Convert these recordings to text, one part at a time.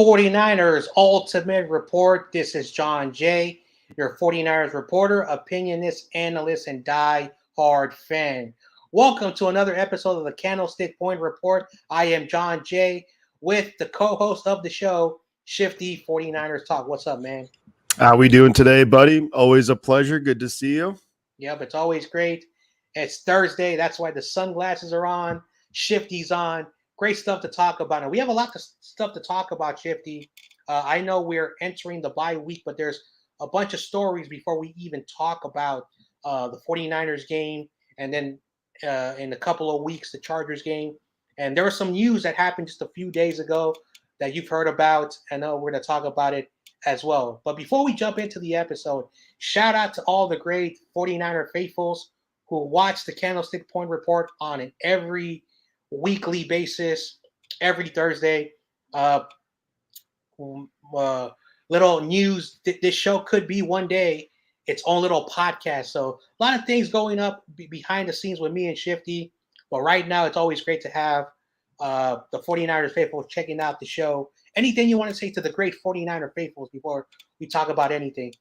49ers Ultimate Report. This is John Jay, your 49ers reporter, opinionist, analyst, and die-hard fan. Welcome to another episode of the Candlestick Point Report. I am John Jay with the co-host of the show, Shifty 49ers Talk. What's up, man? How we doing today, buddy? Always a pleasure. Good to see you. Yep, it's always great. It's Thursday. That's why the sunglasses are on. Shifty's on. Great stuff to talk about. And we have a lot of stuff to talk about, Shifty. I know we're entering the bye week, but there's a bunch of stories before we even talk about the 49ers game. And then in a couple of weeks, the Chargers game. And there was some news that happened just a few days ago that you've heard about. I know we're going to talk about it as well. But before we jump into the episode, shout out to all the great 49er faithfuls who watch the Candlestick Point Report on an every weekly basis, every Thursday. Little news, this show could be one day its own little podcast. So a lot of things going up behind the scenes with me and Shifty. But right now, it's always great to have the 49ers faithful checking out the show. Anything you want to say to the great 49er faithfuls before we talk about anything?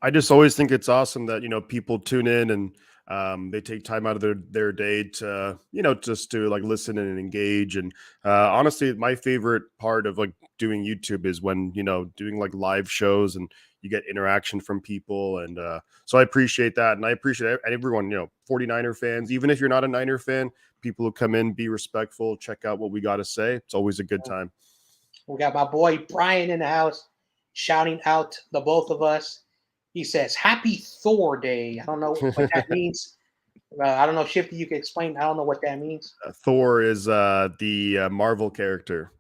I just always think it's awesome that, people tune in and they take time out of their day to, just to like listen and engage. And honestly, my favorite part of like doing YouTube is when, doing like live shows and you get interaction from people. And so I appreciate that. And I appreciate everyone, 49er fans, even if you're not a Niner fan, people who come in, be respectful, check out what we got to say. It's always a good time. We got my boy Brian in the house shouting out the both of us. He says, Happy Thor Day. I don't know what that means. I don't know, Shifty, you can explain. I don't know what that means. Thor is the Marvel character.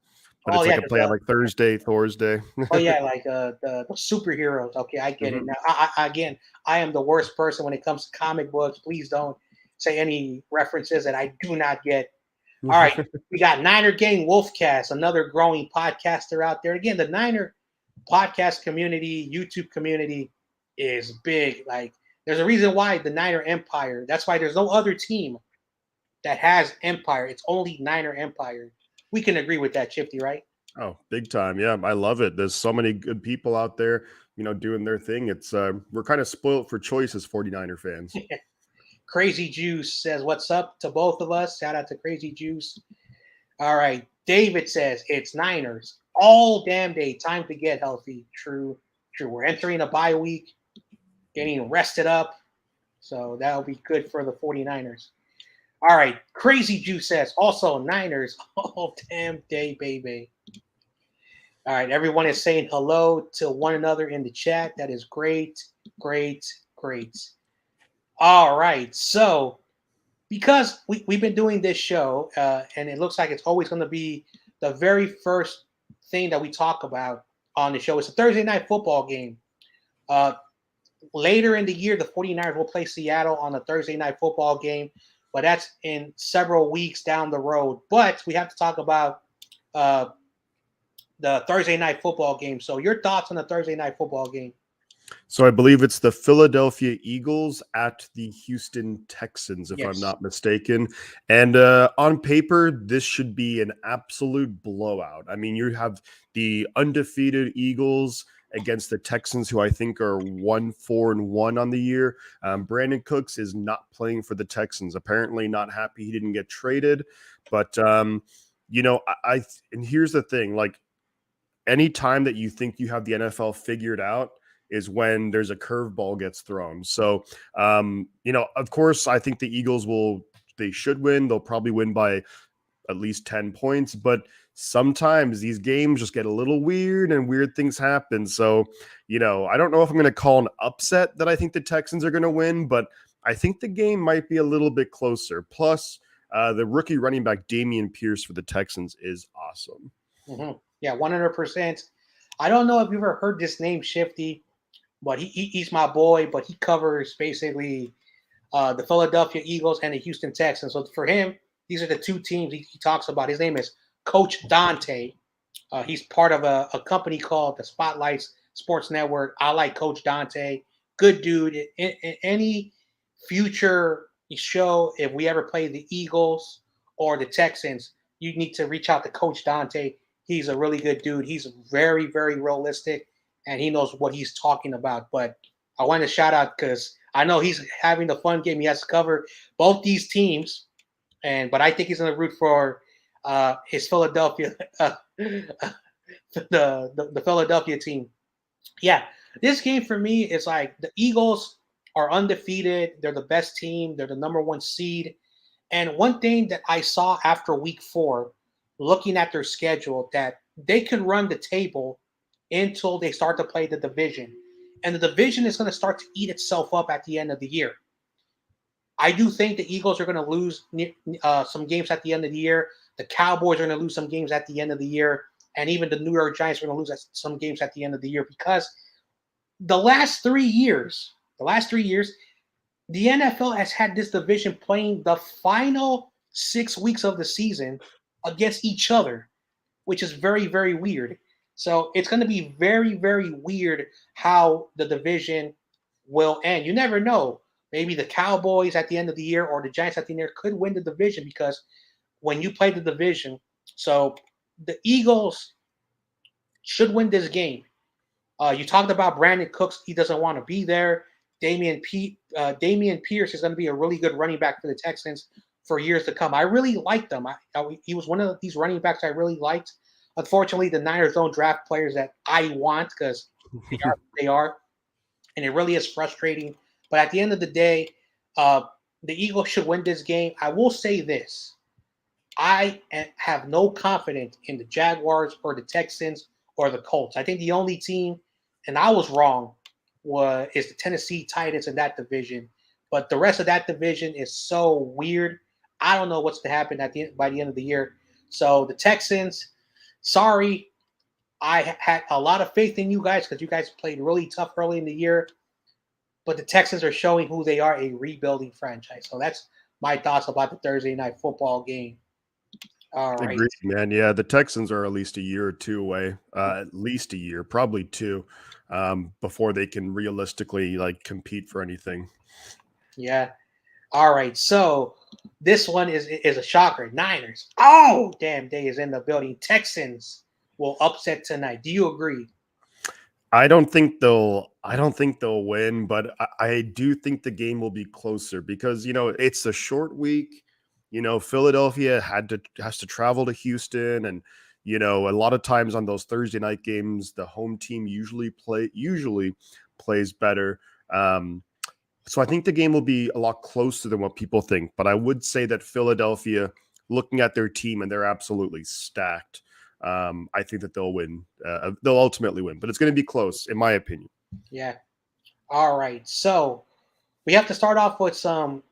But it's like a play on like Thursday, Thor's Day. Oh, yeah, like the superheroes. Okay, I get it. Now, I am the worst person when it comes to comic books. Please don't say any references that I do not get. All right, we got Niner Gang Wolfcast, another growing podcaster out there. Again, the Niner podcast community, YouTube community is big. Like, there's a reason why the Niner Empire. That's why there's no other team that has Empire. It's only Niner Empire. We can agree with that, Shifty, right? Oh, big time. Yeah, I love it. There's so many good people out there, doing their thing. It's we're kind of spoiled for choice as 49er fans. Crazy Juice says, what's up to both of us? Shout out to Crazy Juice. All right. David says, it's Niners all damn day. Time to get healthy. True. We're entering a bye week, getting rested up. So that'll be good for the 49ers. All right. Crazy Juice says, also Niners all damn day, baby. All right. Everyone is saying hello to one another in the chat. That is great. All right. So because we've been doing this show, and it looks like it's always going to be the very first thing that we talk about on the show. It's a Thursday night football game. Later in the year, the 49ers will play Seattle on a Thursday night football game, but that's in several weeks down the road. But we have to talk about the Thursday night football game. So your thoughts on the Thursday night football game? So I believe it's the Philadelphia Eagles at the Houston Texans, if Yes. I'm not mistaken. And on paper, this should be an absolute blowout. I mean, you have the undefeated Eagles against the Texans, who I think are 1-4-1 on the year. Brandon Cooks is not playing for the Texans. Apparently not happy he didn't get traded. But, and here's the thing, like any time that you think you have the NFL figured out is when there's a curveball gets thrown. So, of course, I think the Eagles they should win. They'll probably win by at least 10 points, but sometimes these games just get a little weird and weird things happen. So, I don't know if I'm going to call an upset that I think the Texans are going to win, but I think the game might be a little bit closer. Plus, the rookie running back Damian Pierce for the Texans is awesome. Mm-hmm. Yeah, 100%. I don't know if you've ever heard this name, Shifty, but he's my boy, but he covers basically the Philadelphia Eagles and the Houston Texans. So for him, these are the two teams he talks about. His name is Coach Dante. He's part of a company called the Spotlights Sports Network. I like Coach Dante. Good dude. In any future show, if we ever play the Eagles or the Texans, you need to reach out to Coach Dante. he's a really good dude. He's very, very realistic, and he knows what he's talking about. But I want to shout out because I know he's having a fun game. He has to cover both these teams, but I think he's going to root for his Philadelphia, the Philadelphia team. Yeah, this game for me is like the Eagles are undefeated. They're the best team. They're the number one seed. And one thing that I saw after week 4, looking at their schedule, that they can run the table until they start to play the division. And the division is going to start to eat itself up at the end of the year. I do think the Eagles are going to lose some games at the end of the year. The Cowboys are going to lose some games at the end of the year. And even the New York Giants are going to lose some games at the end of the year because the last 3 years, the NFL has had this division playing the final 6 weeks of the season against each other, which is very, very weird. So it's going to be very, very weird how the division will end. You never know. Maybe the Cowboys at the end of the year or the Giants at the end of the year could win the division because when you play the division, so the Eagles should win this game. You talked about Brandon Cooks. He doesn't want to be there. Damian Pierce is going to be a really good running back for the Texans for years to come. I really liked him. He was one of these running backs I really liked. Unfortunately, the Niners don't draft players that I want because they are, and it really is frustrating. But at the end of the day, the Eagles should win this game. I will say this. I have no confidence in the Jaguars or the Texans or the Colts. I think the only team, and I was wrong, is the Tennessee Titans in that division. But the rest of that division is so weird. I don't know what's to happen by the end of the year. So the Texans, sorry, I had a lot of faith in you guys because you guys played really tough early in the year. But the Texans are showing who they are, a rebuilding franchise. So that's my thoughts about the Thursday night football game. All right. Agreed, man. Yeah, the Texans are at least a year or two away, at least a year, probably two, before they can realistically like compete for anything. Yeah. All right. So this one is a shocker. Niners. Oh, damn day is in the building. Texans will upset tonight. Do you agree? I don't think they'll. I don't think they'll win, but I do think the game will be closer because it's a short week. Philadelphia has to travel to Houston, and a lot of times on those Thursday night games, the home team usually plays better. So I think the game will be a lot closer than what people think. But I would say that Philadelphia, looking at their team, and they're absolutely stacked. I think that they'll win. They'll ultimately win, but it's going to be close, in my opinion. Yeah. All right. So we have to start off with some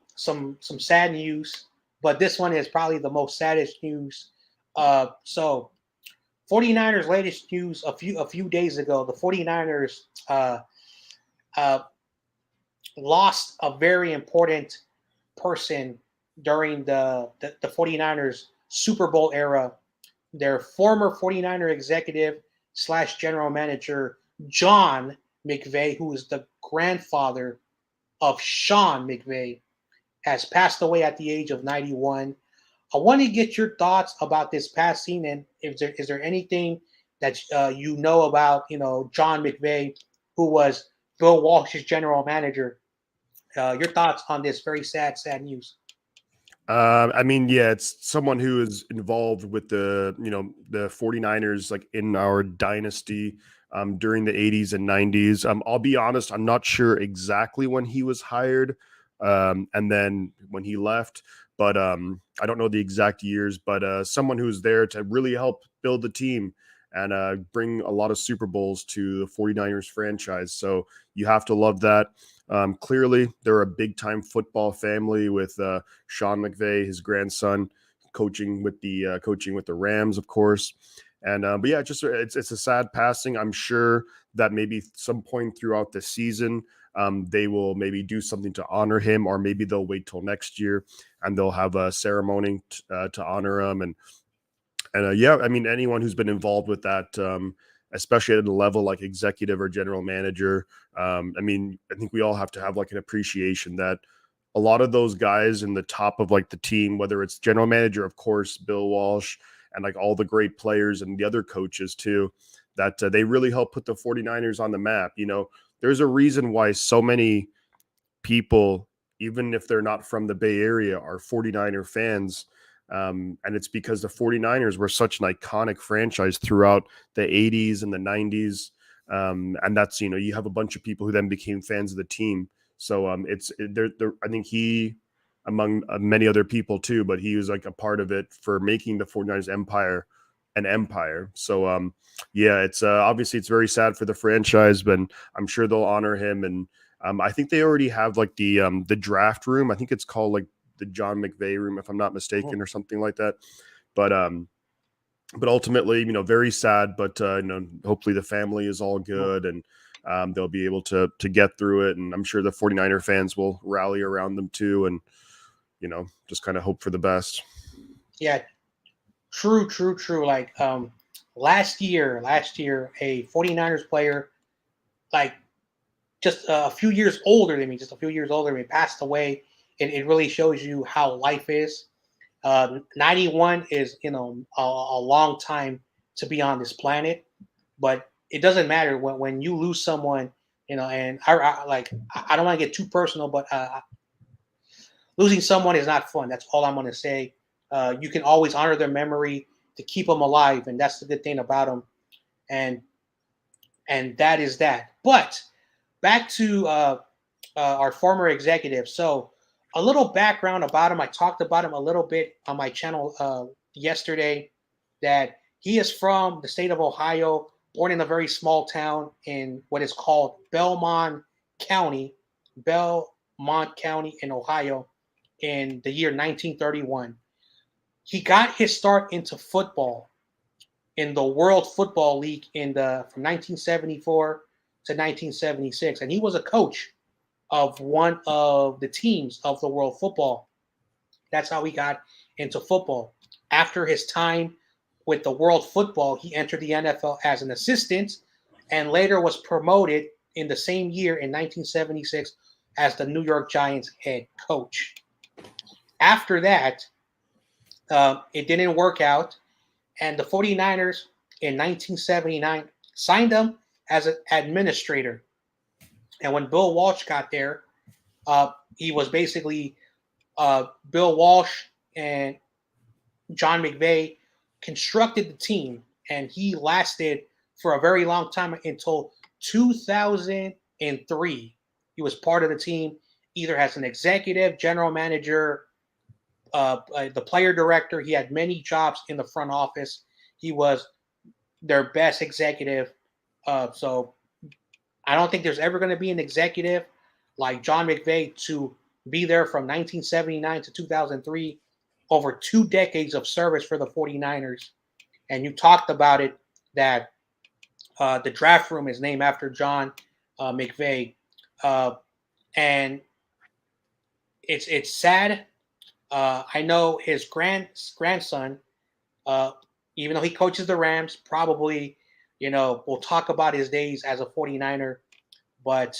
sad news, but this one is probably the most saddest news. So 49ers latest news a few days ago, the 49ers lost a very important person during the 49ers Super Bowl era. Their former 49er executive / general manager, John McVay, who is the grandfather of Sean McVay, has passed away at the age of 91. I want to get your thoughts about this passing, and is there anything that you know about John McVay, who was Bill Walsh's general manager? Your thoughts on this very sad news? I mean, yeah, it's someone who is involved with the 49ers like in our dynasty during the 80s and 90s. I'll be honest, I'm not sure exactly when he was hired and then when he left, but I don't know the exact years, but someone who's there to really help build the team and bring a lot of Super Bowls to the 49ers franchise. So you have to love that. Clearly, they're a big-time football family with Sean McVay, his grandson, coaching with the Rams, of course. And but yeah, it's a sad passing. I'm sure that maybe some point throughout the season, they will maybe do something to honor him, or maybe they'll wait till next year and they'll have a ceremony to honor him. And yeah, I mean, anyone who's been involved with that, especially at a level like executive or general manager, I mean, I think we all have to have like an appreciation that a lot of those guys in the top of like the team, whether it's general manager, of course, Bill Walsh, and like all the great players and the other coaches too, that they really helped put the 49ers on the map. There's a reason why so many people, even if they're not from the Bay Area, are 49er fans. And it's because the 49ers were such an iconic franchise throughout the 80s and the 90s. And that's, you have a bunch of people who then became fans of the team. So I think he, among many other people too, but he was like a part of it for making the 49ers empire an empire. So yeah, it's obviously it's very sad for the franchise, but I'm sure they'll honor him. And I think they already have like the draft room. I think it's called like the John McVay room, if I'm not mistaken, or something like that. But ultimately, very sad. But hopefully the family is all good, and they'll be able to get through it. And I'm sure the 49er fans will rally around them too, and just kind of hope for the best. Yeah, true. Like last year, a 49ers player, like just a few years older than me, passed away. And it really shows you how life is. 91 is, a long time to be on this planet, but it doesn't matter when you lose someone, and I don't want to get too personal, but losing someone is not fun. That's all I'm going to say. You can always honor their memory to keep them alive, and that's the good thing about them. And that is that. But back to our former executive. So a little background about him. I talked about him a little bit on my channel yesterday, that he is from the state of Ohio, born in a very small town in what is called Belmont County in Ohio in the year 1931. He got his start into football in the World Football League from 1974 to 1976, and he was a coach of one of the teams of the World Football. That's how he got into football. After his time with the World Football, he entered the NFL as an assistant and later was promoted in the same year in 1976 as the New York Giants head coach. After that, it didn't work out, and the 49ers in 1979 signed him as an administrator. And when Bill Walsh got there, he was basically Bill Walsh and John McVay constructed the team, and he lasted for a very long time until 2003. He was part of the team either as an executive, general manager, the player director. He had many jobs in the front office. He was their best executive. So I don't think there's ever going to be an executive like John McVay to be there from 1979 to 2003, over 2 decades of service for the 49ers. And you talked about it, that the draft room is named after John McVay. And it's sad. I know his grandson, even though he coaches the Rams, probably, we'll talk about his days as a 49er. But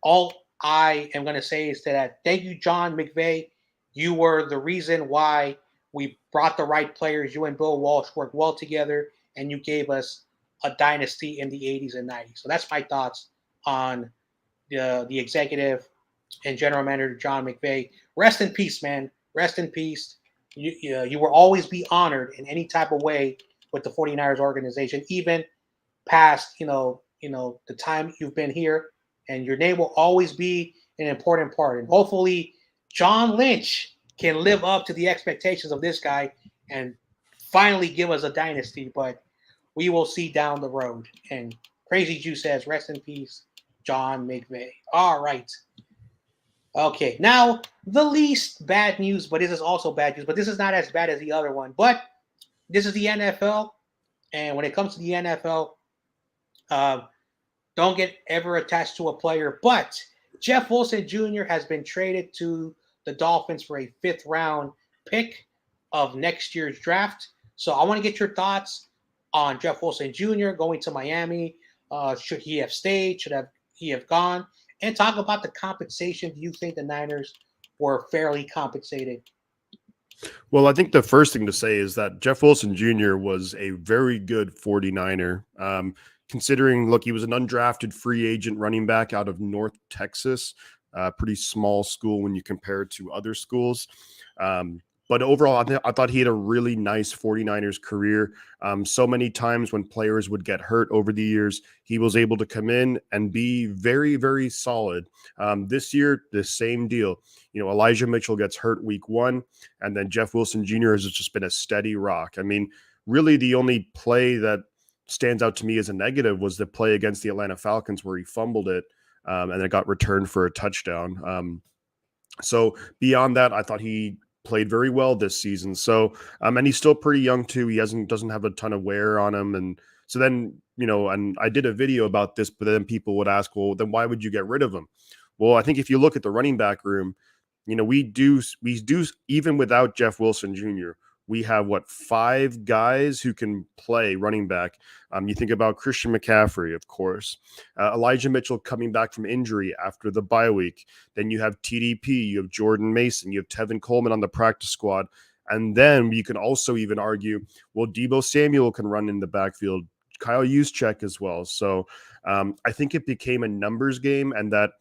all I am going to say is that thank you, John McVay. You were the reason why we brought the right players. You and Bill Walsh worked well together, and you gave us a dynasty in the 80s and 90s. So that's my thoughts on the executive and general manager, John McVay. Rest in peace, man. Rest in peace. You will always be honored in any type of way with the 49ers organization, even past, the time you've been here, and your name will always be an important part. And hopefully John Lynch can live up to the expectations of this guy and finally give us a dynasty, but we will see down the road. And Crazy Jew says, rest in peace, John McVay. All right. Okay, now the least bad news, but this is also bad news, but this is not as bad as the other one. But this is the NFL, and when it comes to the NFL, don't get ever attached to a player. But Jeff Wilson Jr. has been traded to the Dolphins for a 5th round pick of next year's draft. So I want to get your thoughts on Jeff Wilson Jr. going to Miami. Should he have stayed? Should he have gone? And talk about the compensation. Do you think the Niners were fairly compensated? Well, I think the first thing to say is that Jeff Wilson Jr. was a very good 49er. Considering, look, he was an undrafted free agent running back out of North Texas, pretty small school when you compare it to other schools. But overall, I thought he had a really nice 49ers career. So many times when players would get hurt over the years, he was able to come in and be very, very solid. This year, the same deal. Elijah Mitchell gets hurt week 1, and then Jeff Wilson Jr. has just been a steady rock. I mean, really the only play that stands out to me as a negative was the play against the Atlanta Falcons where he fumbled it, and it got returned for a touchdown. So beyond that, I thought he played very well this season. So, and he's still pretty young too. He doesn't have a ton of wear on him. And so then, and I did a video about this, but then people would ask, well, then why would you get rid of him? Well, I think if you look at the running back room, we do, even without Jeff Wilson Jr., we have 5 guys who can play running back. You think about Christian McCaffrey, of course, Elijah Mitchell coming back from injury after the bye week. Then you have TDP, you have Jordan Mason, you have Tevin Coleman on the practice squad. And then you can also even argue, well, Deebo Samuel can run in the backfield, Kyle Juszczyk as well. So I think it became a numbers game, and that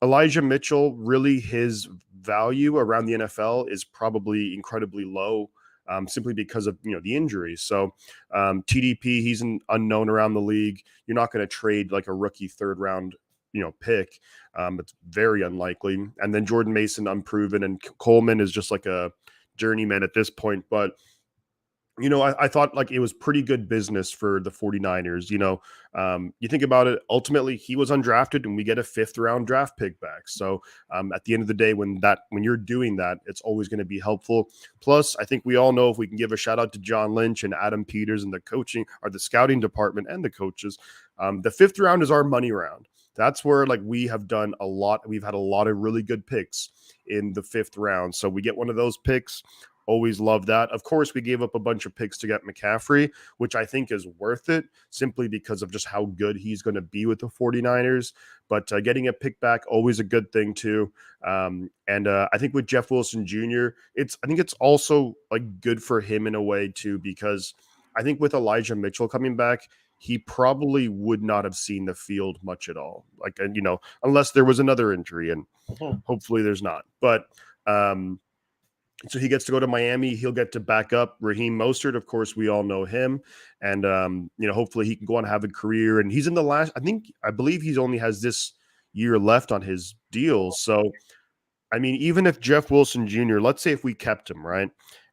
Elijah Mitchell, really his value around the NFL is probably incredibly low, simply because of the injuries. So TDP, he's an unknown around the league. You're not going to trade like a rookie 3rd round pick. It's very unlikely. And then Jordan Mason, unproven, and Coleman is just like a journeyman at this point. But I thought like it was pretty good business for the 49ers. You think about it, ultimately he was undrafted and we get a 5th round draft pick back. So at the end of the day, when you're doing that, it's always going to be helpful. Plus, I think we all know, if we can give a shout out to John Lynch and Adam Peters and the coaching or the scouting department and the coaches, the 5th round is our money round. That's where we have done a lot. We've had a lot of really good picks in the 5th round. So we get one of those picks. Always love that. Of course, we gave up a bunch of picks to get McCaffrey, which I think is worth it simply because of just how good he's going to be with the 49ers. But getting a pick back, always a good thing too. And I think with Jeff Wilson Jr., I think it's also good for him in a way too, because I think with Elijah Mitchell coming back, he probably would not have seen the field much at all. Unless there was another injury, and hopefully there's not. But so he gets to go to Miami. He'll get to back up Raheem Mostert. Of course, we all know him. And, hopefully he can go on and have a career. And he's in the last, I believe he only has this year left on his deal. So, I mean, even if Jeff Wilson Jr., let's say if we kept him, right?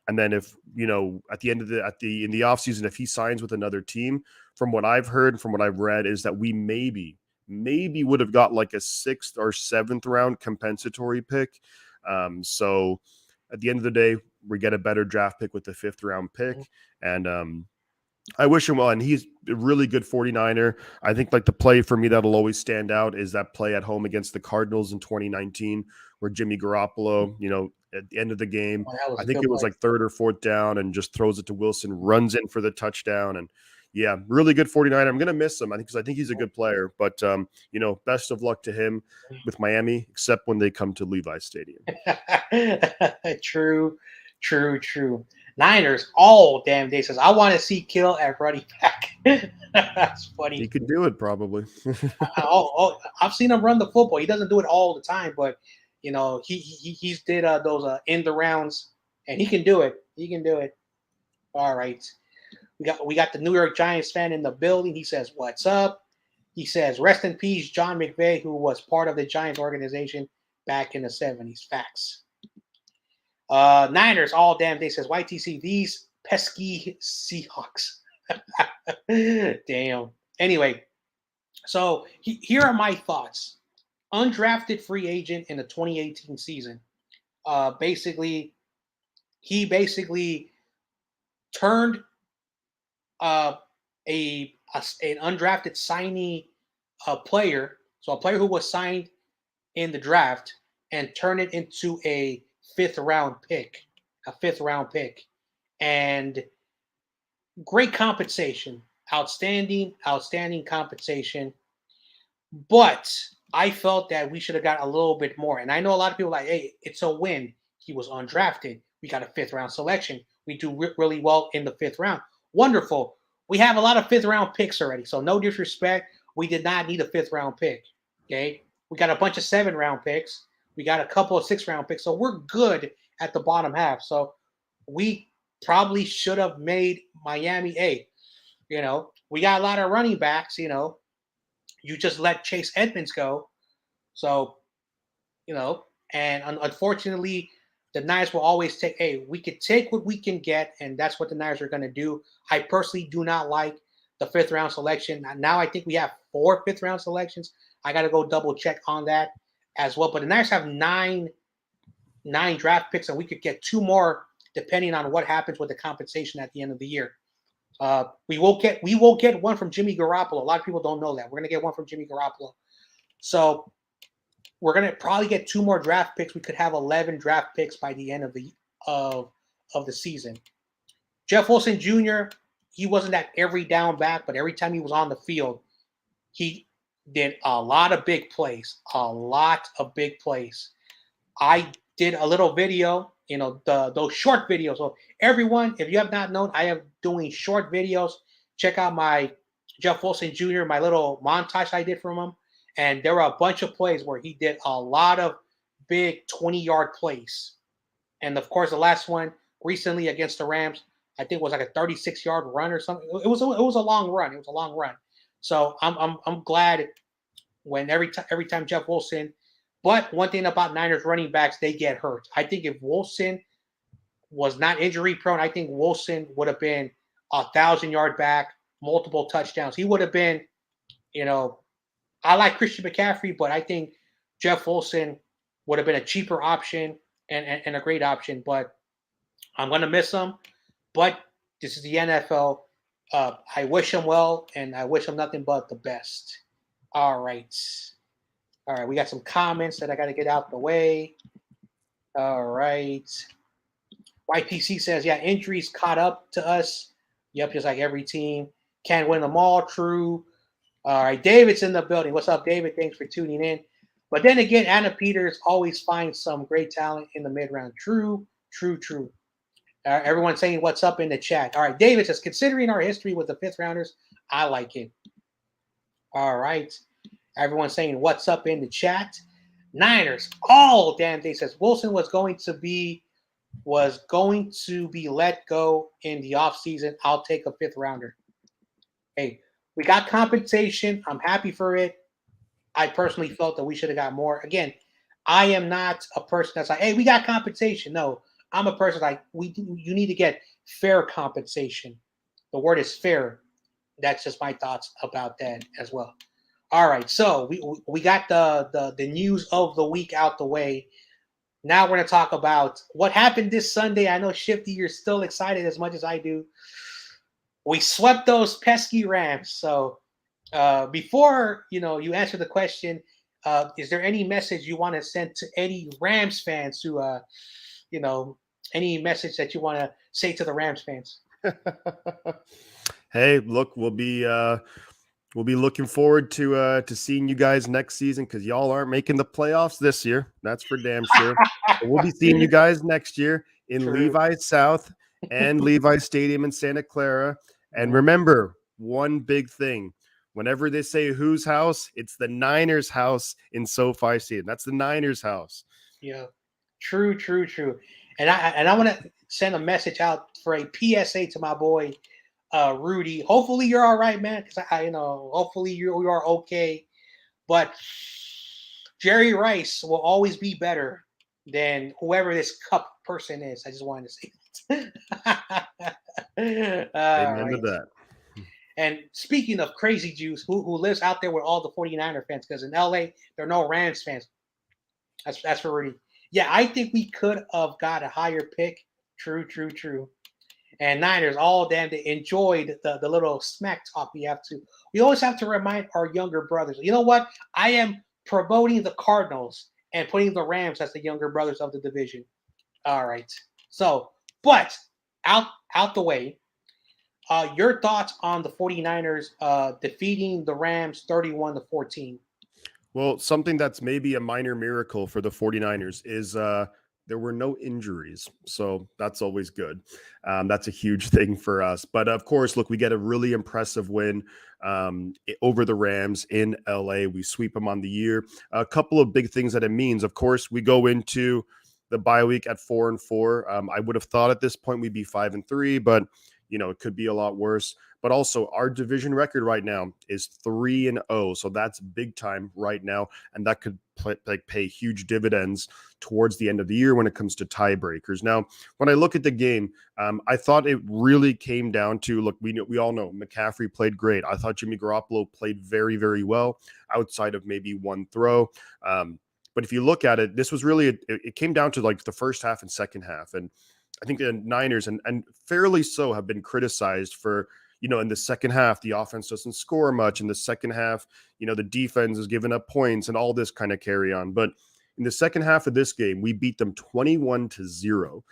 And then if, at the end of in the offseason, if he signs with another team, from what I've heard, from what I've read, is that we maybe would have got like a 6th or 7th round compensatory pick. So, at the end of the day, we get a better draft pick with the 5th round pick. And I wish him well. And he's a really good 49er. I think the play for me that'll always stand out is that play at home against the Cardinals in 2019, where Jimmy Garoppolo, at the end of the game, I think it was 3rd or 4th down, and just throws it to Wilson, runs in for the touchdown. And yeah, really good 49er. I'm going to miss him, because I think he's a good player. But, best of luck to him with Miami, except when they come to Levi's Stadium. True. Niners all damn day says, I want to see Kill at running back. That's funny. He could do it probably. I've seen him run the football. He doesn't do it all the time, but he's did those end the rounds, and he can do it. All right. We got the New York Giants fan in the building. He says, what's up? He says, rest in peace, John McVay, who was part of the Giants organization back in the 70s. Facts. Niners all damn day says, YTC, these pesky Seahawks. Damn. Anyway, so here are my thoughts. Undrafted free agent in the 2018 season. He basically turned an undrafted signee player, so a player who was signed in the draft, and turned it into a 5th round pick, and great compensation, outstanding compensation. But I felt that we should have got a little bit more. And I know a lot of people are like, hey, it's a win. He was undrafted. we got a fifth round selection. We do really well in the fifth round. Wonderful. We have a lot of fifth round picks already. So no disrespect. We did not need a fifth round pick. Okay. We got a bunch of 7 round picks. We got a couple of 6 round picks. So we're good at the bottom half. So we probably should have made Miami a. We got a lot of running backs. You just let Chase Edmonds go. So, and unfortunately, the Niners will always take, hey, we could take what we can get, and that's what the Niners are going to do. I personally do not like the fifth round selection. Now I think we have 4 fifth round selections. I got to go double check on that as well. But the Niners have nine draft picks, and we could get 2 more depending on what happens with the compensation at the end of the year. We will get one from Jimmy Garoppolo. A lot of people don't know that. We're gonna get one from Jimmy Garoppolo. So we're gonna probably get 2 more draft picks. We could have 11 draft picks by the end of the season. Jeff Wilson Jr. He wasn't that every down back, but every time he was on the field, he did a lot of big plays. A lot of big plays. I did a little video, those short videos. So everyone, if you have not known, I am doing short videos. Check out my Jeff Wilson Jr., my little montage I did from him. And there were a bunch of plays where he did a lot of big 20-yard plays. And of course, the last one recently against the Rams, I think was like a 36-yard run or something. It was a long run. It was a long run. So I'm glad when every time Jeff Wilson. But one thing about Niners running backs, they get hurt. I think if Wilson was not injury prone, I think Wilson would have been 1,000-yard back, multiple touchdowns. He would have been, I like Christian McCaffrey, but I think Jeff Wilson would have been a cheaper option and a great option. But I'm going to miss him. But this is the NFL. I wish him well, and I wish him nothing but the best. All right, we got some comments that I got to get out the way. All right. YPC says, yeah, injuries caught up to us. Yep, just like every team. Can't win them all. True. All right, David's in the building. What's up, David? Thanks for tuning in. But then again, Anna Peters always finds some great talent in the mid-round. True. Everyone's saying what's up in the chat. All right, David says, considering our history with the fifth rounders, I like it. All right. Everyone's saying what's up in the chat. Niners all damn day says Wilson was going to be let go in the offseason. I'll take a fifth rounder. Hey, we got compensation. I'm happy for it. I personally felt that we should have got more. Again, I am not a person that's like, hey, we got compensation. No, I'm a person like you need to get fair compensation. The word is fair. That's just my thoughts about that as well. All right, so we got the news of the week out the way. Now we're going to talk about what happened this Sunday. I know, Shifty, you're still excited as much as I do. We swept those pesky Rams. So before you answer the question, is there any message you want to send to any Rams fans who, any message that you want to say to the Rams fans? Hey, look, we'll be looking forward to seeing you guys next season because y'all aren't making the playoffs this year. That's for damn sure. But we'll be seeing you guys next year in True. Levi's South and Levi's Stadium in Santa Clara. And remember, one big thing. Whenever they say whose house, it's the Niners' house in SoFi Stadium. That's the Niners' house. Yeah, true. And I want to send a message out for a PSA to my boy Rudy. Hopefully you're all right, man. Because hopefully you are okay. But Jerry Rice will always be better than whoever this cup person is. I just wanted to say that. Amen to that. And speaking of crazy Jews, who lives out there with all the 49er fans, because in LA, there are no Rams fans. That's for Rudy. Yeah, I think we could have got a higher pick. True. And Niners all damn they enjoyed the little smack talk we have to. We always have to remind our younger brothers. You know what? I am promoting the Cardinals and putting the Rams as the younger brothers of the division. All right. So, but out the way. Your thoughts on the 49ers defeating the Rams 31-14? Well, something that's maybe a minor miracle for the 49ers is there were no injuries, so that's always good. That's a huge thing for us. But of course, look, we get a really impressive win over the Rams in LA. We sweep them on the year. A couple of big things that it means. Of course, we go into the bye week at 4-4. I would have thought at this point we'd be 5-3, but it could be a lot worse. But also, our division record right now is 3-0, so that's big time right now, and that could pay huge dividends towards the end of the year when it comes to tiebreakers. Now, when I look at the game, I thought it really came down to, look, we all know McCaffrey played great. I thought Jimmy Garoppolo played very, very well outside of maybe one throw. But if you look at it, this was really, it came down to like the first half and second half. And I think the Niners, and fairly so, have been criticized for, in the second half, the offense doesn't score much. In the second half, the defense is giving up points and all this kind of carry on. But in the second half of this game, we beat them 21-0.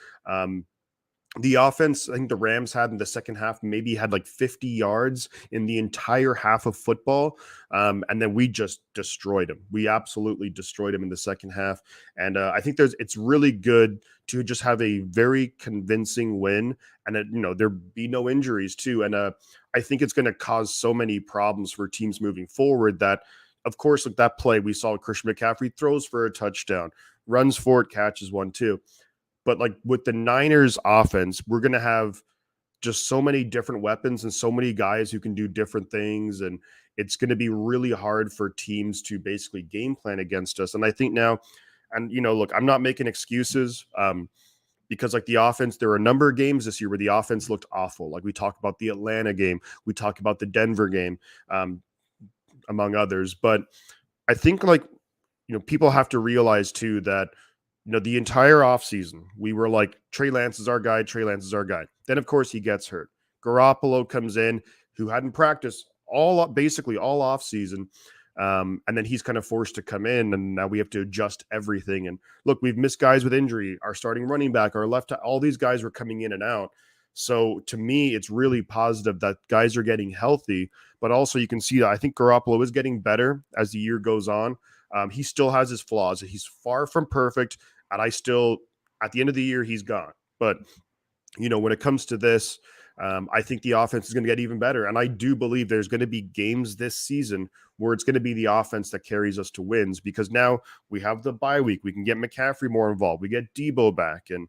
The offense, I think the Rams had in the second half, maybe had like 50 yards in the entire half of football. And then we just destroyed them. We absolutely destroyed them in the second half. And I think it's really good to just have a very convincing win, and there be no injuries too. And I think it's going to cause so many problems for teams moving forward that, of course, like that play, we saw Christian McCaffrey throws for a touchdown, runs for it, catches one too. But like with the Niners offense, we're going to have just so many different weapons and so many guys who can do different things. And it's going to be really hard for teams to basically game plan against us. And I think now, and look, I'm not making excuses because like the offense, there are a number of games this year where the offense looked awful. Like we talked about the Atlanta game, we talked about the Denver game, among others. But I think like, people have to realize too that the entire offseason, we were like, Trey Lance is our guy. Trey Lance is our guy. Then, of course, he gets hurt. Garoppolo comes in, who hadn't practiced basically all offseason. And then he's kind of forced to come in, and now we have to adjust everything. And look, we've missed guys with injury. Our starting running back, our left, all these guys were coming in and out. So to me, it's really positive that guys are getting healthy, but also you can see that I think Garoppolo is getting better as the year goes on. He still has his flaws. He's far from perfect. And at the end of the year, he's gone. But, when it comes to this, I think the offense is going to get even better. And I do believe there's going to be games this season where it's going to be the offense that carries us to wins, because now we have the bye week. We can get McCaffrey more involved. We get Debo back. And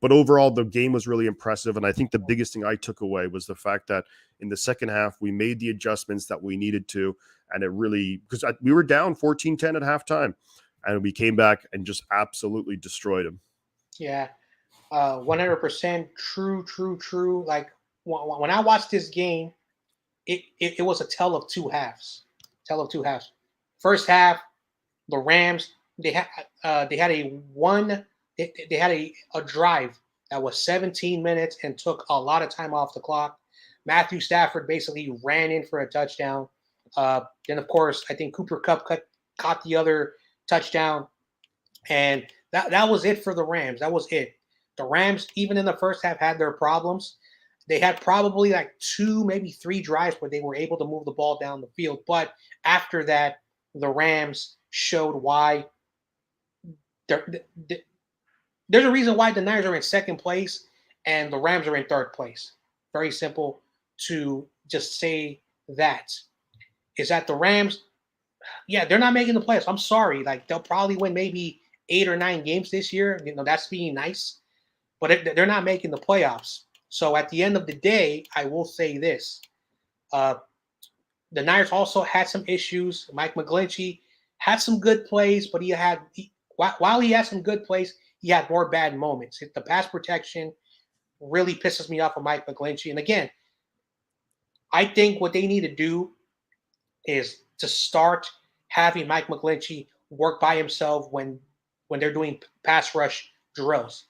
but overall, the game was really impressive. And I think the biggest thing I took away was the fact that in the second half, we made the adjustments that we needed to. And it really, because we were down 14-10 at halftime. And we came back and just absolutely destroyed them. Yeah, 100% true. Like when I watched this game, it was a tale of two halves. First half, the Rams they had a drive that was 17 minutes and took a lot of time off the clock. Matthew Stafford basically ran in for a touchdown. Then of course I think Cooper Kupp caught the other touchdown, and that was it for the Rams. That was it. The Rams, even in the first half, had their problems. They had probably like 2, maybe 3 drives where they were able to move the ball down the field. But after that, the Rams showed why. There's a reason why the Niners are in second place and the Rams are in third place. Very simple to just say that. Is that the Rams, yeah, they're not making the playoffs. I'm sorry. Like, they'll probably win maybe 8 or 9 games this year. That's being nice. But they're not making the playoffs. So at the end of the day, I will say this. The Niners also had some issues. Mike McGlinchey had some good plays, but while he had some good plays, he had more bad moments. The pass protection really pisses me off of Mike McGlinchey. And again, I think what they need to do is to start having Mike McGlinchey work by himself when they're doing pass rush drills.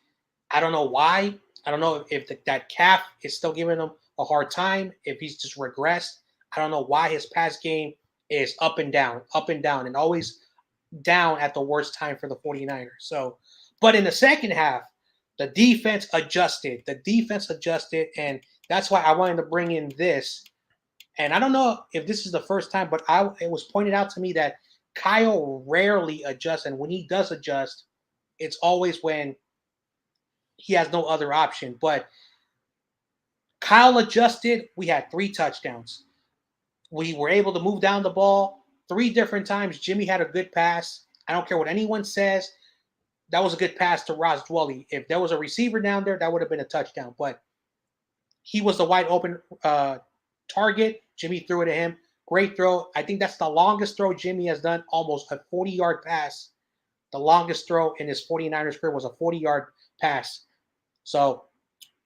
I don't know why. I don't know if that calf is still giving him a hard time, if he's just regressed. I don't know why his pass game is up and down, and always down at the worst time for the 49ers. So, but in the second half, the defense adjusted. And that's why I wanted to bring in this. And I don't know if this is the first time, but it was pointed out to me that Kyle rarely adjusts, and when he does adjust, it's always when he has no other option. But Kyle adjusted. We had 3 touchdowns. We were able to move down the ball 3 different times. Jimmy had a good pass. I don't care what anyone says. That was a good pass to Ross Dwelly. If there was a receiver down there, that would have been a touchdown. But he was the wide open target. Jimmy threw it to him. Great throw. I think that's the longest throw Jimmy has done, almost a 40-yard pass. The longest throw in his 49ers career was a 40-yard pass. So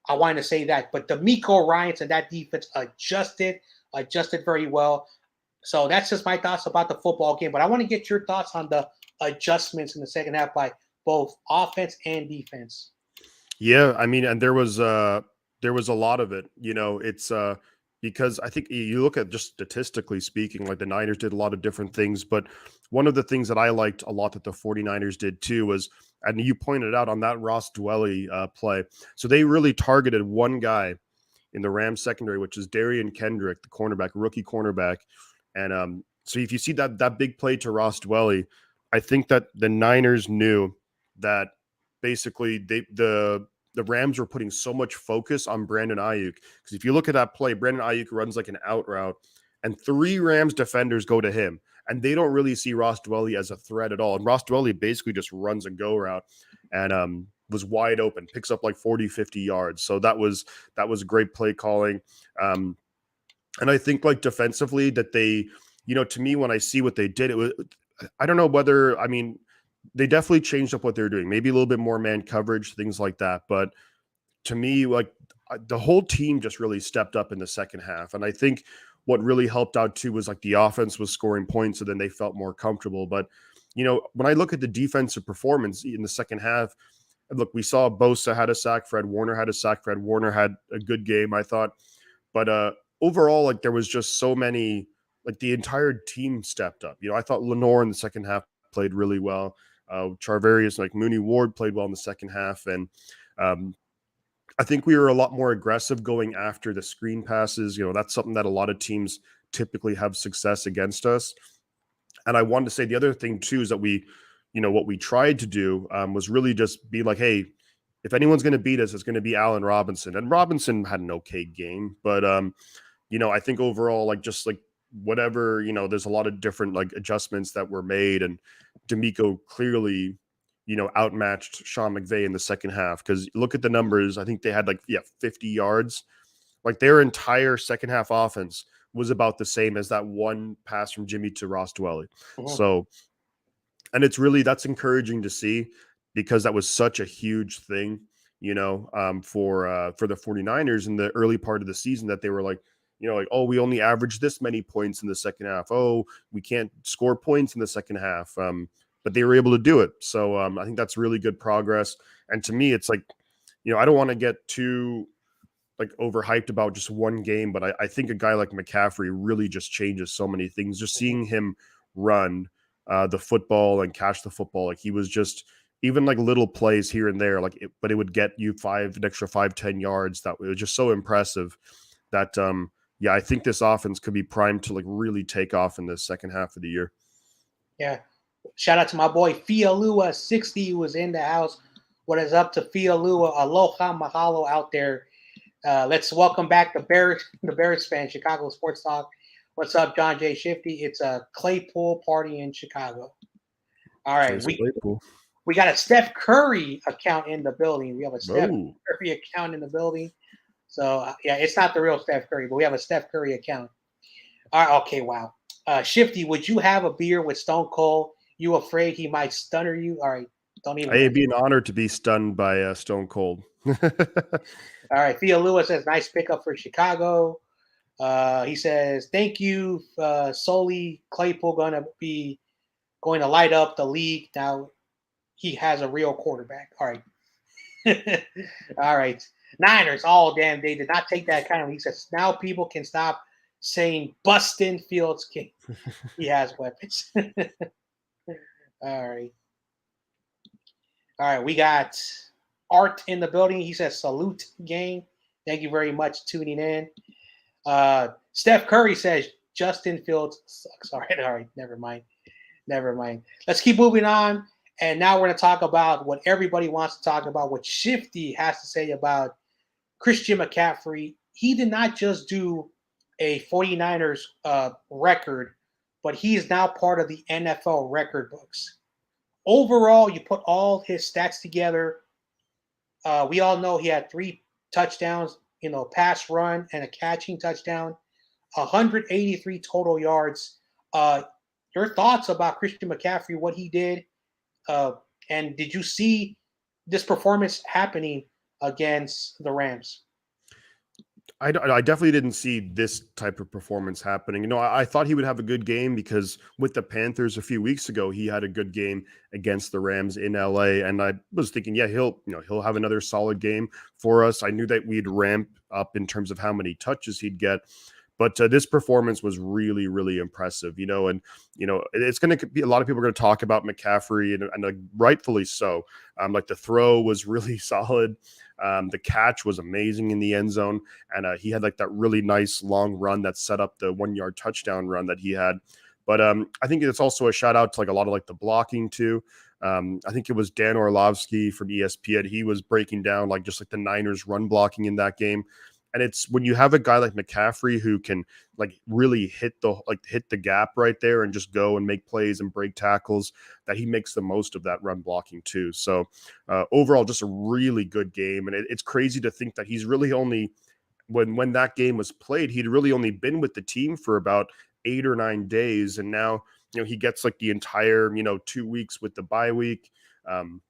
I wanted to say that. But D'Amico Ryans and that defense adjusted very well. So that's just my thoughts about the football game. But I want to get your thoughts on the adjustments in the second half by both offense and defense. Yeah, I mean, and there was a lot of it. You know, it's because I think you look at just statistically speaking, like the Niners did a lot of different things, but one of the things that I liked a lot that the 49ers did too was, and you pointed out on that Ross Dwelly play, so they really targeted one guy in the Rams secondary, which is Darian Kendrick, the cornerback, rookie cornerback. And so if you see that big play to Ross Dwelly, I think that the Niners knew that basically the Rams were putting so much focus on Brandon Ayuk. Because if you look at that play, Brandon Ayuk runs like an out route, and 3 Rams defenders go to him, and they don't really see Ross Dwelly as a threat at all. And Ross Dwelly basically just runs a go route and was wide open, picks up like 40, 50 yards. So that was great play calling. And I think like defensively that they, you know, to me, when I see what they did, it was, I don't know whether, I mean, they definitely changed up what they're doing, maybe a little bit more man coverage, things like that. But to me, like the whole team just really stepped up in the second half. And I think what really helped out too was like the offense was scoring points, so then they felt more comfortable. But, you know, when I look at the defensive performance in the second half, look, we saw Bosa had a sack, Fred Warner had a sack, Fred Warner had a good game, I thought. But overall, like there was just so many, like the entire team stepped up. You know, I thought Lenore in the second half played really well. Charvarius, like Mooney Ward played well in the second half. And I think we were a lot more aggressive going after the screen passes. You know, that's something that a lot of teams typically have success against us. And I wanted to say the other thing too is that we, you know, what we tried to do was really just be like, hey, if anyone's going to beat us, it's going to be Allen Robinson. And Robinson had an okay game, but you know, I think overall, like just like whatever, you know, there's a lot of different like adjustments that were made, and D'Amico clearly, you know, outmatched Sean McVay in the second half. Because look at the numbers, I think they had like 50 yards. Like their entire second half offense was about the same as that one pass from Jimmy to Ross Dwelly. So, and it's really, that's encouraging to see, because that was such a huge thing, you know, for the 49ers in the early part of the season, that they were like, you know, like, oh, we only averaged this many points in the second half. Oh, we can't score points in the second half. But they were able to do it. So I think that's really good progress. And to me, it's like, you know, I don't want to get too like overhyped about just one game, but I think a guy like McCaffrey really just changes so many things. Just seeing him run the football and catch the football, like he was just, even like little plays here and there, like but it would get you an extra 5-10 yards. That it was just so impressive that yeah, I think this offense could be primed to like really take off in the second half of the year. Yeah. Shout out to my boy Fialua 60 who was in the house. What is up to Fialua? Aloha mahalo out there. Let's welcome back the Bears fan, Chicago Sports Talk. What's up, John J. Shifty? It's a Claypool party in Chicago. All right. We got a Steph Curry account in the building. We have a Steph Curry account in the building. So, yeah, it's not the real Steph Curry, but we have a Steph Curry account. All right, okay, wow. Shifty, would you have a beer with Stone Cold? You afraid he might stunner you? All right, don't even. It'd be an honor to be stunned by Stone Cold. All right, Theo Lewis says, nice pickup for Chicago. He says, thank you, Solely Claypool going to light up the league. Now he has a real quarterback. All right. All right. Niners all damn day did not take that kindly. He says, now people can stop saying Bustin Fields King. He has weapons. All right. All right. We got Art in the building. He says, salute, gang. Thank you very much tuning in. Steph Curry says, Justin Fields sucks. All right. Never mind. Let's keep moving on. And now we're going to talk about what everybody wants to talk about, what Shifty has to say about Christian McCaffrey. He did not just do a 49ers record, but he is now part of the NFL record books. Overall, you put all his stats together. We all know he had 3 touchdowns, pass run and a catching touchdown, 183 total yards. Your thoughts about Christian McCaffrey, what he did, and did you see this performance happening against the Rams? I definitely didn't see this type of performance happening. I thought he would have a good game because with the Panthers a few weeks ago, he had a good game against the Rams in LA. And I was thinking, yeah, he'll have another solid game for us. I knew that we'd ramp up in terms of how many touches he'd get. But this performance was really, really impressive, and it's going to be a lot of people are going to talk about McCaffrey and like, rightfully so. Like the throw was really solid. The catch was amazing in the end zone. And he had like that really nice long run that set up the 1-yard touchdown run that he had. But I think it's also a shout out to like a lot of like the blocking too. I think it was Dan Orlovsky from ESPN. He was breaking down like just like the Niners run blocking in that game. And it's when you have a guy like McCaffrey who can like really hit the gap right there and just go and make plays and break tackles, that he makes the most of that run blocking too. So overall, just a really good game. And it's crazy to think that he's really only when that game was played, he'd really only been with the team for about 8 or 9 days, and now he gets like the entire 2 weeks with the bye week, and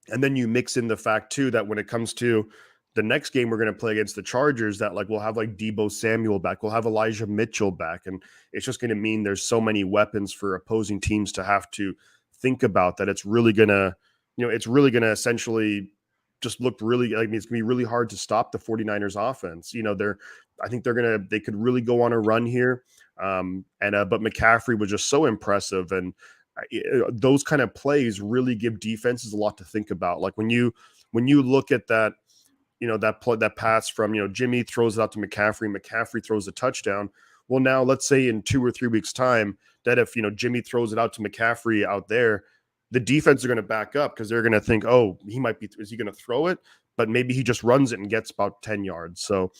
then you mix in the fact too that when it comes to the next game we're going to play against the Chargers, that like we'll have like Deebo Samuel back, we'll have Elijah Mitchell back, and it's just going to mean there's so many weapons for opposing teams to have to think about that it's really going to essentially just look really, I mean, it's going to be really hard to stop the 49ers offense. I think they could really go on a run here. But McCaffrey was just so impressive, and those kind of plays really give defenses a lot to think about. Like when you look at that, that pass from, Jimmy throws it out to McCaffrey throws a touchdown. Well, now let's say in 2 or 3 weeks time that if, Jimmy throws it out to McCaffrey out there, the defense are going to back up because they're going to think, oh, is he going to throw it? But maybe he just runs it and gets about 10 yards. So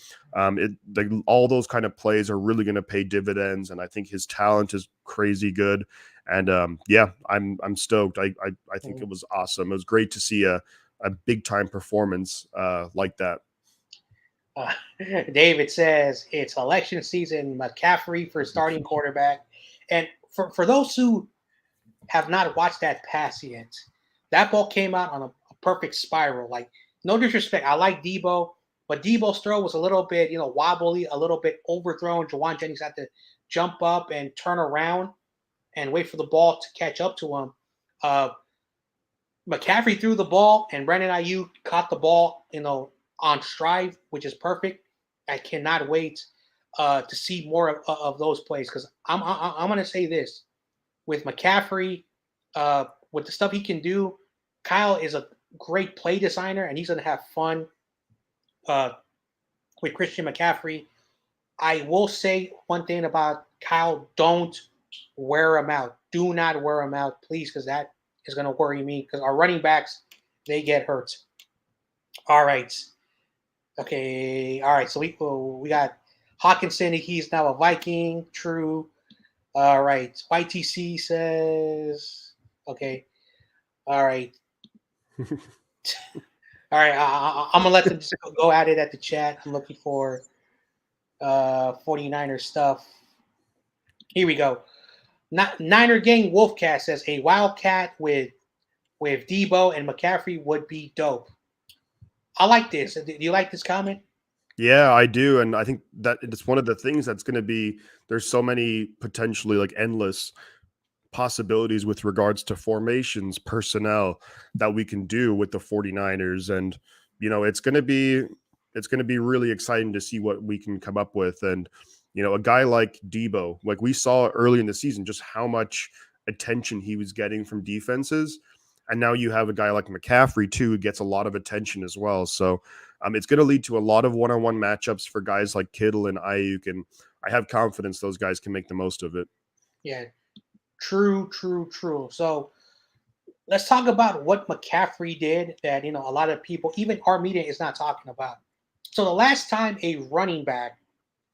all those kind of plays are really going to pay dividends. And I think his talent is crazy good. And I'm stoked. I think it was awesome. It was great to see a big time performance like that. David says it's election season. McCaffrey for starting quarterback. And for those who have not watched that pass yet, that ball came out on a perfect spiral. Like, no disrespect, I like Deebo, but Deebo's throw was a little bit, wobbly, a little bit overthrown. Jawan Jennings had to jump up and turn around and wait for the ball to catch up to him. McCaffrey threw the ball, and Brandon Ayuk caught the ball, on stride, which is perfect. I cannot wait to see more of those plays, because I'm going to say this. With McCaffrey, with the stuff he can do, Kyle is a great play designer, and he's going to have fun with Christian McCaffrey. I will say one thing about Kyle: don't wear him out. Do not wear him out, please, because that is going to worry me, because our running backs, they get hurt. All right. Okay. All right. So we got Hawkinson. He's now a Viking. True. All right. YTC says, okay. All right. All right. I'm going to let them just go at it at the chat. I'm looking for 49er stuff. Here we go. Niner Gang Wolfcat says a Wildcat with Deebo and McCaffrey would be dope. I like this. Do you like this comment? Yeah, I do. And I think that it's one of the things that's going to be, there's so many potentially like endless possibilities with regards to formations, personnel that we can do with the 49ers. And, it's going to be really exciting to see what we can come up with. And, a guy like Deebo, like we saw early in the season, just how much attention he was getting from defenses. And now you have a guy like McCaffrey too, who gets a lot of attention as well. So it's going to lead to a lot of one-on-one matchups for guys like Kittle and Ayuk. And I have confidence those guys can make the most of it. Yeah, true. So let's talk about what McCaffrey did that a lot of people, even our media, is not talking about. So the last time a running back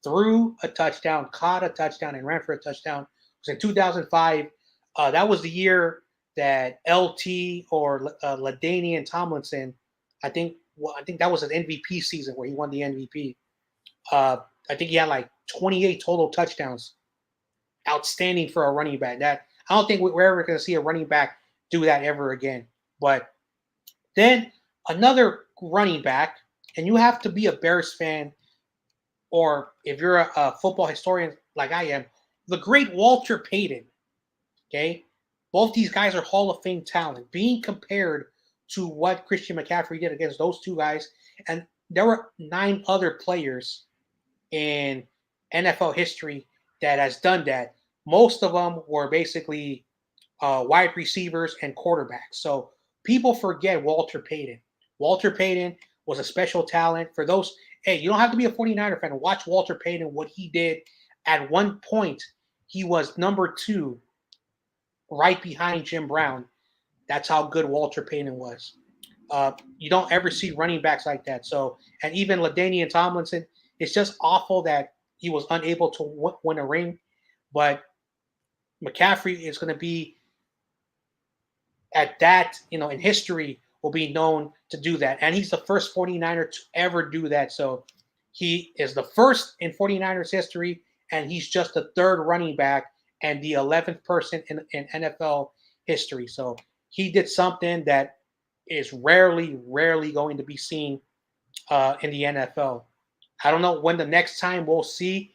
threw a touchdown, caught a touchdown, and ran for a touchdown was in 2005. That was the year that LT or LaDainian Tomlinson, I think that was an MVP season where he won the MVP. Uh, I think he had like 28 total touchdowns. Outstanding for a running back. That I don't think we're ever going to see a running back do that ever again. But then another running back, and you have to be a Bears fan, or if you're a football historian like I am, the great Walter Payton. Okay, both these guys are Hall of Fame talent. Being compared to what Christian McCaffrey did against those two guys, and there were 9 other players in NFL history that has done that. Most of them were basically wide receivers and quarterbacks. So people forget Walter Payton. Walter Payton was a special talent. For those, hey, you don't have to be a 49er fan. Watch Walter Payton, what he did. At one point, he was number 2 right behind Jim Brown. That's how good Walter Payton was. You don't ever see running backs like that. So, and even LaDainian Tomlinson, it's just awful that he was unable to win a ring. But McCaffrey is going to be at that, in history, will be known to do that. And he's the first 49er to ever do that. So he is the first in 49ers history, and he's just the third running back and the 11th person in NFL history. So he did something that is rarely going to be seen in the NFL. I don't know when the next time we'll see.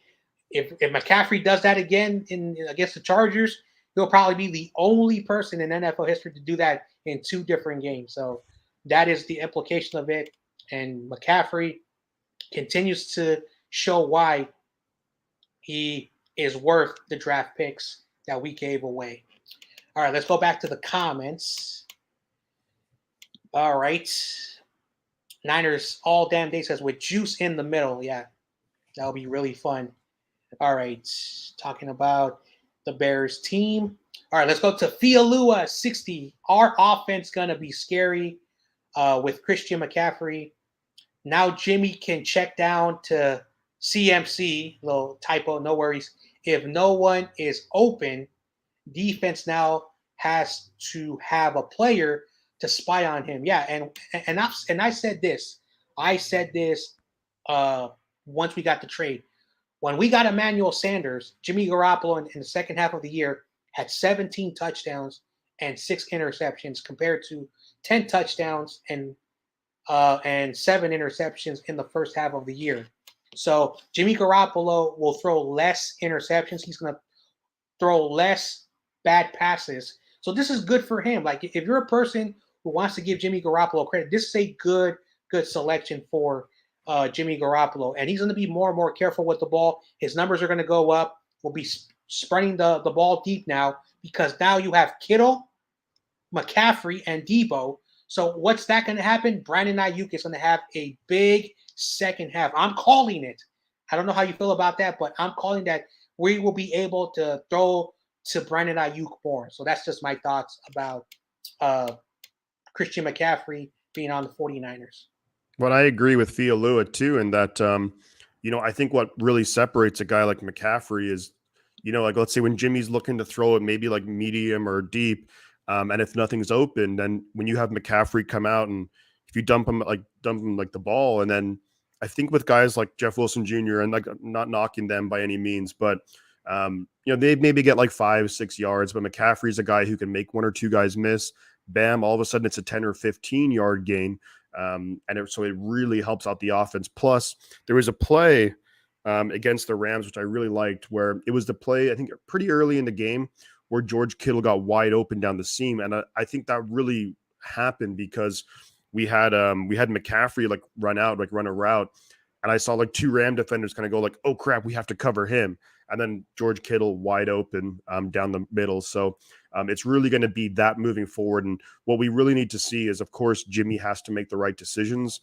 If McCaffrey does that again against the Chargers, he'll probably be the only person in NFL history to do that in 2 different games. So that is the implication of it. And McCaffrey continues to show why he is worth the draft picks that we gave away. All right, let's go back to the comments. All right. Niners all damn day says with juice in the middle. Yeah, that'll be really fun. All right, talking about the Bears team. All right, let's go to Fialua 60. Our offense gonna be scary with Christian McCaffrey. Now Jimmy can check down to CMC. Little typo, no worries. If no one is open, defense now has to have a player to spy on him. Yeah, and I said this. I said this once we got the trade. When we got Emmanuel Sanders, Jimmy Garoppolo in the second half of the year had 17 touchdowns and 6 interceptions compared to 10 touchdowns and 7 interceptions in the first half of the year. So Jimmy Garoppolo will throw less interceptions. He's going to throw less bad passes. So this is good for him. Like if you're a person who wants to give Jimmy Garoppolo credit, this is a good selection for Jimmy Garoppolo, and he's going to be more and more careful with the ball. His numbers are going to go up. We'll be spreading the ball deep now because now you have Kittle, McCaffrey, and Debo. So what's that going to happen? Brandon Ayuk is going to have a big second half. I'm calling it. I don't know how you feel about that, but I'm calling that we will be able to throw to Brandon Ayuk more. So that's just my thoughts about Christian McCaffrey being on the 49ers. But I agree with Fialua too, in that I think what really separates a guy like McCaffrey is, like let's say when Jimmy's looking to throw it maybe like medium or deep, and if nothing's open, then when you have McCaffrey come out and if you dump him like the ball, and then I think with guys like Jeff Wilson Jr. and like not knocking them by any means, but they maybe get like 5-6 yards, but McCaffrey's a guy who can make 1 or 2 guys miss. Bam! All of a sudden, it's a 10 or 15 yard gain. So it really helps out the offense. Plus, there was a play against the Rams, which I really liked, where it was the play, I think, pretty early in the game where George Kittle got wide open down the seam. And I think that really happened because we had McCaffrey run a route. And I saw like 2 Ram defenders kind of go like, oh, crap, we have to cover him. And then George Kittle wide open down the middle. So it's really going to be that moving forward. And what we really need to see is, of course, Jimmy has to make the right decisions.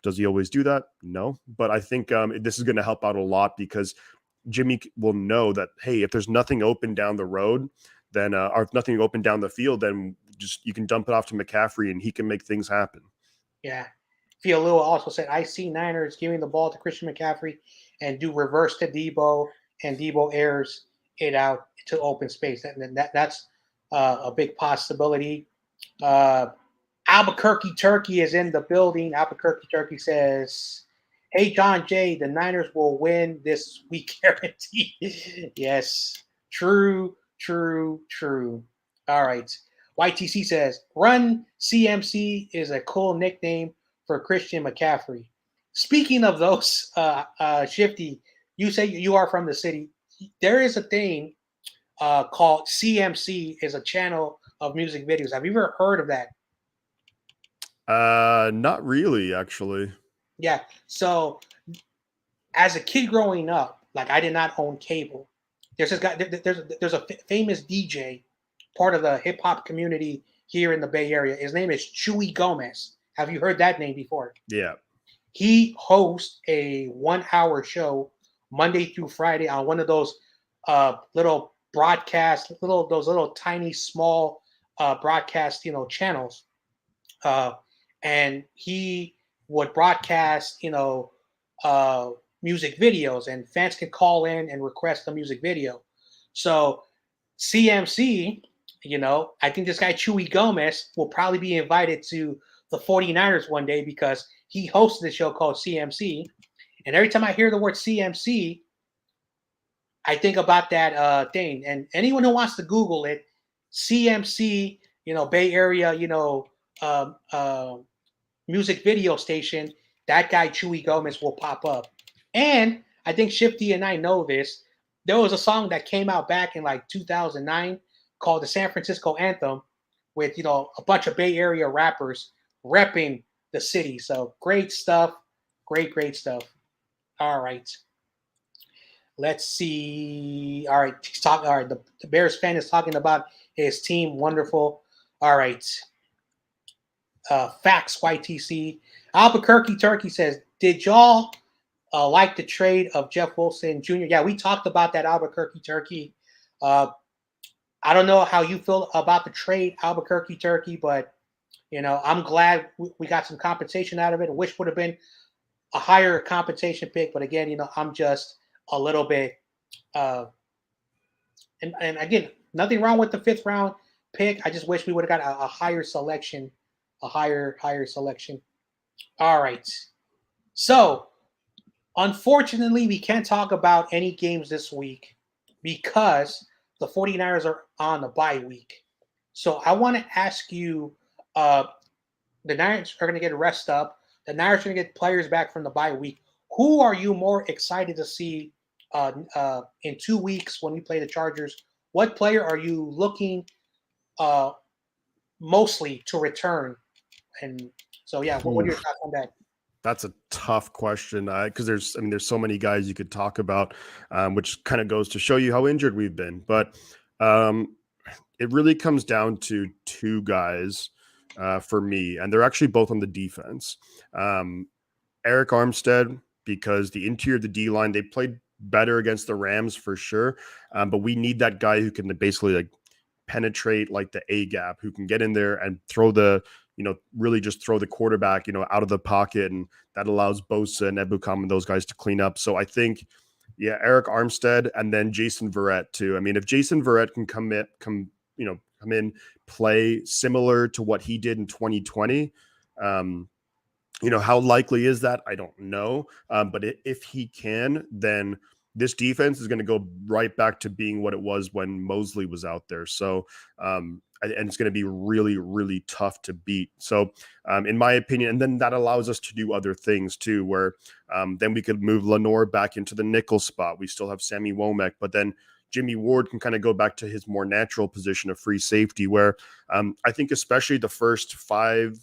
Does he always do that? No. But I think this is going to help out a lot because Jimmy will know that, hey, if there's nothing open down the road, then or if nothing open down the field, then you can dump it off to McCaffrey and he can make things happen. Yeah. Fialua also said, I see Niners giving the ball to Christian McCaffrey and do reverse to Debo, and Debo airs it out to open space. That's a big possibility. Uh, Albuquerque Turkey is in the building. Albuquerque Turkey says, hey, John Jay, the Niners will win this week, guarantee. Yes, true. All right. YTC says, Run CMC is a cool nickname for Christian McCaffrey. Speaking of those, Shifty, you say you are from the city. There is a thing called CMC, is a channel of music videos. Have you ever heard of that? Not really, actually. Yeah. So as a kid growing up, like I did not own cable. There's this guy. There's a famous DJ, part of the hip hop community here in the Bay Area. His name is Chewy Gomez. Have you heard that name before? Yeah. He hosts a 1 hour show Monday through Friday on one of those little broadcast, those little tiny small broadcast channels, and he would broadcast music videos, and fans can call in and request a music video. So CMC, I think this guy Chewy Gomez will probably be invited to the 49ers one day because he hosted a show called CMC. And every time I hear the word CMC, I think about that thing. And anyone who wants to Google it, CMC, Bay Area, music video station, that guy Chewy Gomez will pop up. And I think Shifty and I know this. There was a song that came out back in like 2009 called the San Francisco Anthem with, a bunch of Bay Area rappers repping the city. So great stuff. Great stuff. All right. Let's see. All right. All right. The Bears fan is talking about his team. Wonderful. All right. Facts YTC. Albuquerque Turkey says, did y'all like the trade of Jeff Wilson Jr.? Yeah, we talked about that, Albuquerque Turkey. I don't know how you feel about the trade, Albuquerque Turkey, but I'm glad we got some compensation out of it. I wish would have been a higher compensation pick, but again, I'm just a little bit. And again, nothing wrong with the 5th round pick. I just wish we would have got a higher selection, a higher selection. All right. So, unfortunately, we can't talk about any games this week because the 49ers are on the bye week. So I want to ask you, the Niners are going to get a rest up. The Niners are going to get players back from the bye week. Who are you more excited to see in 2 weeks when we play the Chargers? What player are you looking mostly to return? And so, yeah, what are your thoughts on that? That's a tough question because there's so many guys you could talk about, which kind of goes to show you how injured we've been. But it really comes down to 2 guys for me, and they're actually both on the defense. Eric Armstead, because the interior of the D-line, they played better against the Rams for sure, but we need that guy who can basically like penetrate like the A gap, who can get in there and throw the really just throw the quarterback, out of the pocket. And that allows Bosa and Ebukam and those guys to clean up. So I think, yeah, Eric Armstead and then Jason Verrett too. I mean, if Jason Verrett can come in, play similar to what he did in 2020, how likely is that? I don't know. But if he can, then this defense is going to go right back to being what it was when Mosley was out there. So, and it's going to be really, really tough to beat. So, in my opinion, and then that allows us to do other things too, where then we could move Lenore back into the nickel spot. We still have Sammy Womack, but then Jimmy Ward can kind of go back to his more natural position of free safety, where I think especially the first 5-6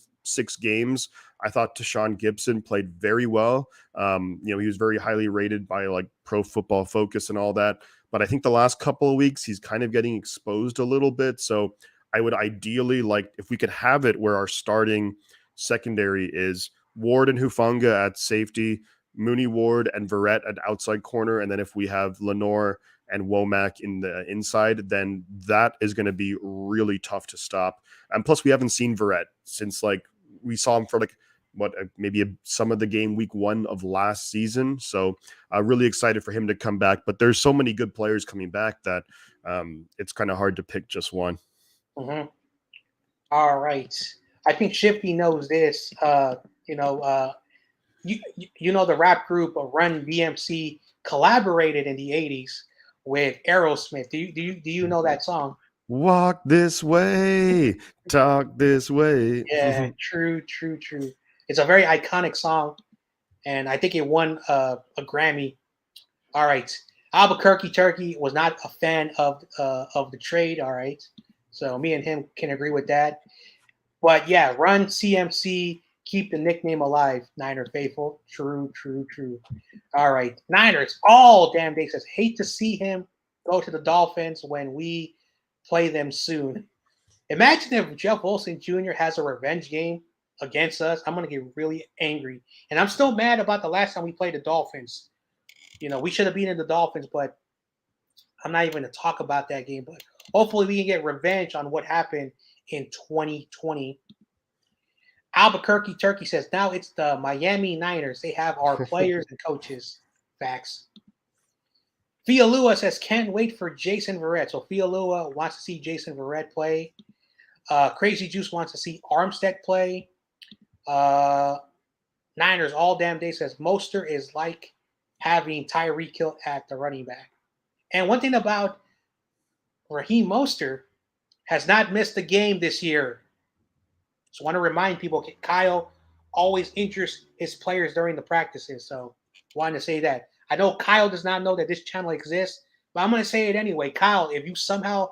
games, I thought Tashawn Gibson played very well. He was very highly rated by like Pro Football Focus and all that. But I think the last couple of weeks, he's kind of getting exposed a little bit. So I would ideally like if we could have it where our starting secondary is Ward and Hufanga at safety, Mooney, Ward, and Verrett at outside corner. And then if we have Lenore and Womack in the inside, then that is going to be really tough to stop. And plus, we haven't seen Verrett since we saw him for maybe some of the game week 1 of last season. So really excited for him to come back. But there's so many good players coming back that it's kind of hard to pick just one. Mm-hmm. All right. I think Shifty knows this. You know the rap group Run DMC collaborated in the 80s with Aerosmith. Do you know that song? Walk this way, talk this way. Yeah, true. It's a very iconic song, and I think it won a Grammy. All right. Albuquerque Turkey was not a fan of the trade. All right. So me and him can agree with that. But yeah, Run CMC, keep the nickname alive, Niner faithful. True. All right. Niners all damn day says, hate to see him go to the Dolphins when we play them soon. Imagine if Jeff Wilson Jr. has a revenge game against us. I'm going to get really angry. And I'm still mad about the last time we played the Dolphins. You know, we should have beaten the Dolphins, but I'm not even going to talk about that game. But hopefully we can get revenge on what happened in 2020. Albuquerque Turkey says, now it's the Miami Niners. They have our players and coaches. Facts. Fialua says, can't wait for Jason Verrett. So Fialua wants to see Jason Verrett play. Crazy Juice wants to see Armstead play. Niners all damn day says, Mostert is like having Tyreek Hill at the running back. And one thing about Raheem Mostert has not missed a game this year. So I want to remind people, Kyle always injures his players during the practices. So wanted to say that. I know Kyle does not know that this channel exists, but I'm going to say it anyway. Kyle, if you somehow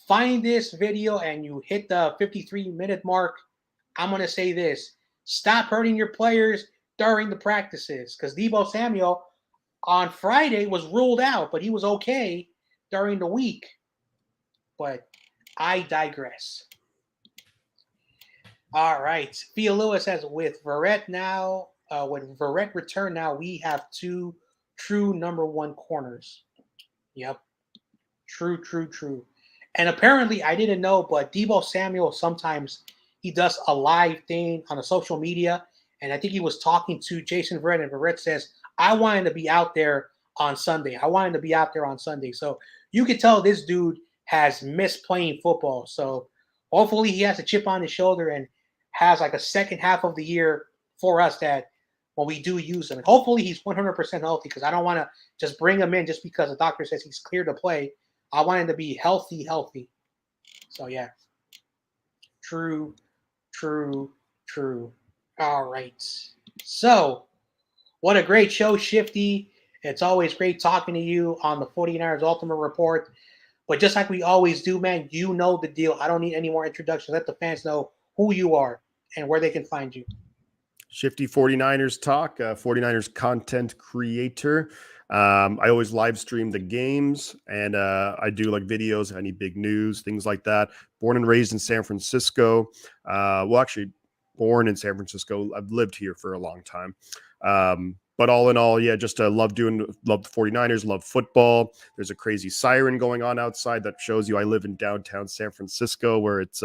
find this video and you hit the 53-minute mark, I'm going to say this. Stop hurting your players during the practices, because Deebo Samuel on Friday was ruled out, but he was okay during the week. But I digress. All right. Thea Lewis says, with Verrett return now, we have 2 true number 1 corners. Yep. True. And apparently, I didn't know, but Deebo Samuel sometimes he does a live thing on a social media, and I think he was talking to Jason Verrett, and Verrett says, I wanted to be out there on Sunday. So you could tell this dude has missed playing football. So hopefully he has a chip on his shoulder and has like a second half of the year for us that when we do use him. And hopefully he's 100% healthy, because I don't want to just bring him in just because the doctor says he's clear to play. I want him to be healthy. So yeah. True. All right. So what a great show, Shifty. It's always great talking to you on the 49ers Ultimate Report. But just like we always do, man, you know the deal. I don't need any more introduction. Let the fans know who you are and where they can find you. Shifty 49ers Talk, 49ers content creator. I always live stream the games, and I do like videos, any big news, things like that. Born and raised in San Francisco. Actually, born in San Francisco. I've lived here for a long time. But all in all, yeah, just love the 49ers, love football. There's a crazy siren going on outside that shows you I live in downtown San Francisco, where it's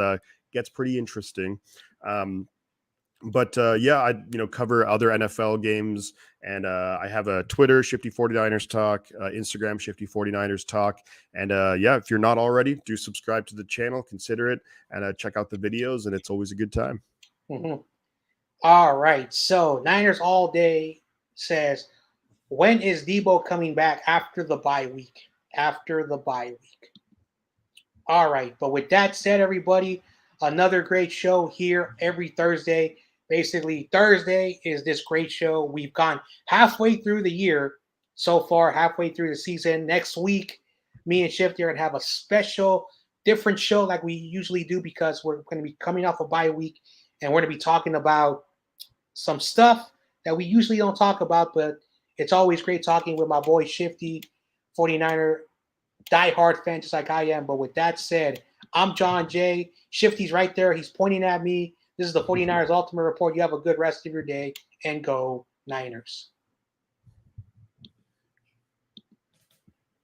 gets pretty interesting. But yeah, I cover other NFL games, and I have a Twitter, Shifty 49ers Talk, Instagram, Shifty 49ers Talk, and yeah, if you're not already, do subscribe to the channel, consider it, and check out the videos, and it's always a good time. Mm-hmm. All right, so Niners All Day says, when is Deebo coming back after the bye week? All right, but with that said, everybody, another great show here every Thursday. Basically, Thursday is this great show. We've gone halfway through the year so far, halfway through the season. Next week, me and Shifty are going to have a special, different show like we usually do, because we're going to be coming off a bye week, and we're going to be talking about some stuff that we usually don't talk about, but it's always great talking with my boy Shifty, 49er diehard fan, just like I am. But with that said, I'm John Jay. Shifty's right there. He's pointing at me. This is the 49ers Ultimate Report. You have a good rest of your day, and go Niners.